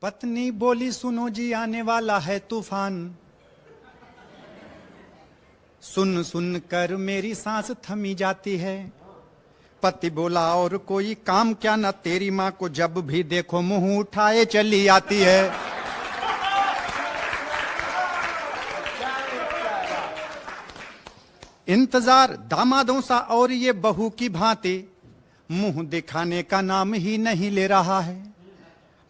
पत्नी बोली सुनो जी आने वाला है तूफान। सुन सुन कर मेरी सांस थमी जाती है। पति बोला और कोई काम क्या ना, तेरी माँ को जब भी देखो मुंह उठाए चली आती है। इंतजार दामादों सा और ये बहू की भांति मुंह दिखाने का नाम ही नहीं ले रहा है।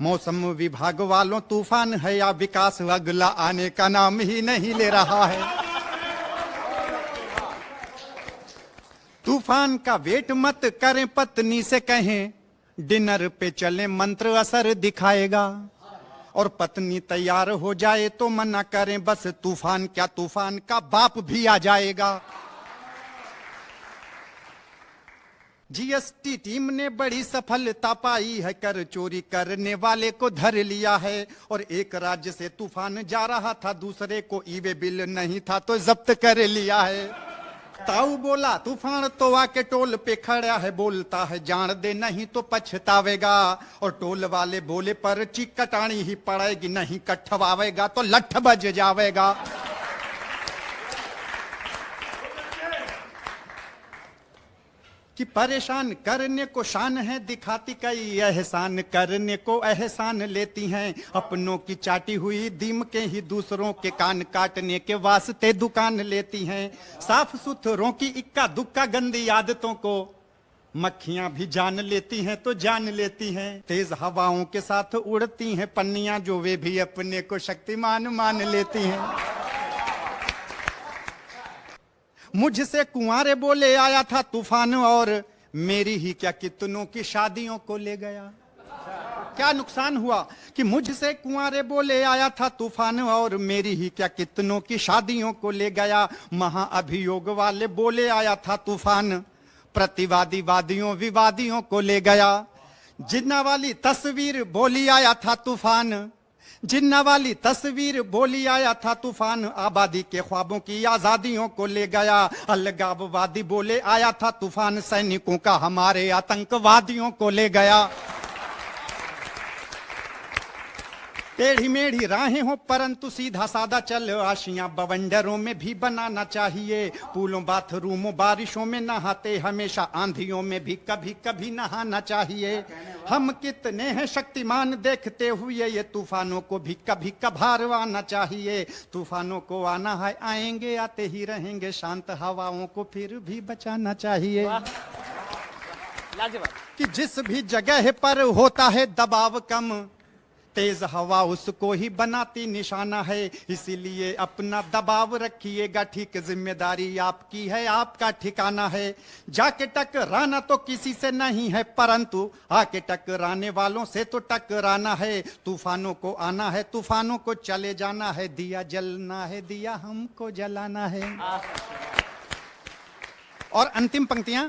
मौसम विभाग वालों तूफान है या विकास अगला आने का नाम ही नहीं ले रहा है। तूफान का वेट मत करें, पत्नी से कहें डिनर पे चलें मंत्र असर दिखाएगा। और पत्नी तैयार हो जाए तो मना करें, बस तूफान क्या तूफान का बाप भी आ जाएगा। जीएसटी टीम ने बड़ी सफलता पाई है, कर चोरी करने वाले को धर लिया है। और एक राज्य से तूफान जा रहा था, दूसरे को ईवे बिल नहीं था तो जब्त कर लिया है। ताऊ बोला तूफान तो आके टोल पे खड़ा है, बोलता है जान दे नहीं तो पछतावेगा। और टोल वाले बोले पर्ची कटानी ही पड़ेगी, नहीं कटवावेगा तो लठ बज जावेगा। कि परेशान करने को शान है दिखाती, कई एहसान करने को एहसान लेती हैं। अपनों की चाटी हुई दीम के ही दूसरों के कान काटने के वास्ते दुकान लेती हैं। साफ सुथरों की इक्का दुक्का गंदी आदतों को मक्खियां भी जान लेती हैं तो जान लेती हैं। तेज हवाओं के साथ उड़ती हैं पन्नियां, जो वे भी अपने को शक्तिमान मान लेती हैं। मुझसे कुंवारे बोले आया था तूफान, और मेरी ही क्या कितनों की शादियों को ले गया। क्या नुकसान हुआ कि मुझसे कुंवारे बोले आया था तूफान, और मेरी ही क्या कितनों की शादियों को ले गया। महाअभियोग वाले बोले आया था तूफान, प्रतिवादी वादियों विवादियों को ले गया। जिन्ना वाली तस्वीर बोली आया था तूफान, जिन्ना वाली तस्वीर बोली आया था तूफान, आबादी के ख्वाबों की आजादियों को ले गया। अलगाववादी बोले आया था तूफान, सैनिकों का हमारे आतंकवादियों को ले गया। टेढ़ी मेढ़ी राहें हो परंतु सीधा सादा चल, आशियां बवंडरों में भी बनाना चाहिए। पूलों बाथरूमों बारिशों में नहाते, हमेशा आंधियों में भी कभी कभी नहाना चाहिए। हम कितने हैं शक्तिमान देखते हुए, ये तूफानों को भी कभी कभार आना चाहिए। तूफानों को आना है आएंगे आते ही रहेंगे, शांत हवाओं को फिर भी बचाना चाहिए। कि जिस भी जगह पर होता है दबाव कम, तेज हवा उसको ही बनाती निशाना है। इसीलिए अपना दबाव रखिएगा ठीक, जिम्मेदारी आपकी है आपका ठिकाना है। जाके टकराना तो किसी से नहीं है, परंतु आके टकराने वालों से तो टकराना है। तूफानों को आना है तूफानों को चले जाना है, दिया जलना है दिया हमको जलाना है। और अंतिम पंक्तियां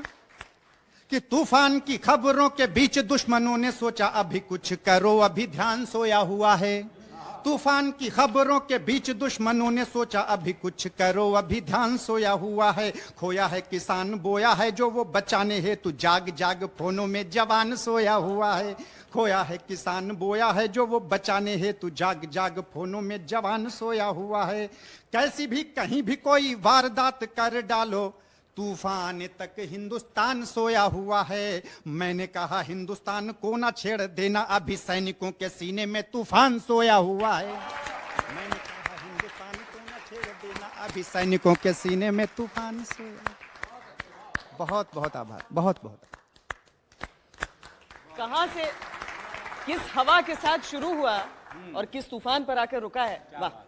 कि तूफान की खबरों के बीच दुश्मनों ने सोचा अभी कुछ करो, अभी ध्यान सोया हुआ है। तूफान की खबरों के बीच दुश्मनों ने सोचा अभी कुछ करो, अभी ध्यान सोया हुआ है। खोया है किसान बोया है जो वो बचाने हेतु, जाग जाग फोनों में जवान सोया हुआ है। खोया है किसान बोया है जो वो बचाने हेतु, जाग जाग फोनों में जवान सोया हुआ है। कैसी भी कहीं भी कोई वारदात कर डालो, तूफान तक हिंदुस्तान सोया हुआ है। मैंने कहा हिंदुस्तान को ना छेड़ देना, अभी सैनिकों के सीने में तूफान सोया हुआ है। मैंने कहा हिंदुस्तान को ना छेड़ देना, अभी सैनिकों के सीने में तूफान सोया। बहुत बहुत आभार, बहुत बहुत। कहां से किस हवा के साथ शुरू हुआ और किस तूफान पर आकर रुका है। वाह।